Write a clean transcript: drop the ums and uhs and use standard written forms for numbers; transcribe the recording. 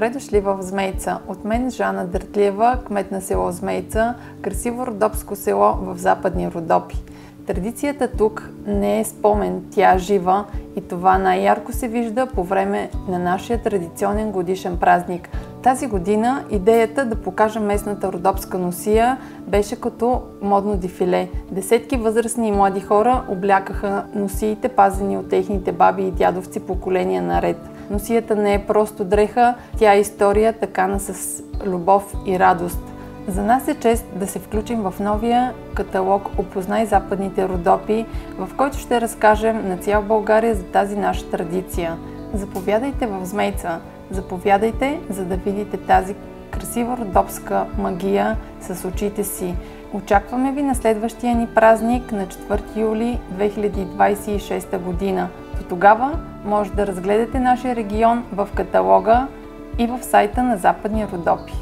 Добре дошли в Змейца. От мен Жана Дъртлиева, кмет на село Змейца, красиво родопско село в Западни Родопи. Традицията тук не е спомен, тя е жива и това най-ярко се вижда по време на нашия традиционен годишен празник. Тази година идеята да покажа местната родопска носия беше като модно дефиле. Десетки възрастни и млади хора облякаха носиите, пазени от техните баби и дядовци поколения наред. Носията не е просто дреха, тя е история, такана с любов и радост. За нас е чест да се включим в новия каталог "Опознай Западните Родопи", в който ще разкажем на цяла България за тази наша традиция. Заповядайте в Змейца, заповядайте, за да видите тази красива родопска магия с очите си. Очакваме ви на следващия ни празник на 4 юли 2026 година. До тогава може да разгледате нашия регион в каталога и в сайта на Западни Родопи.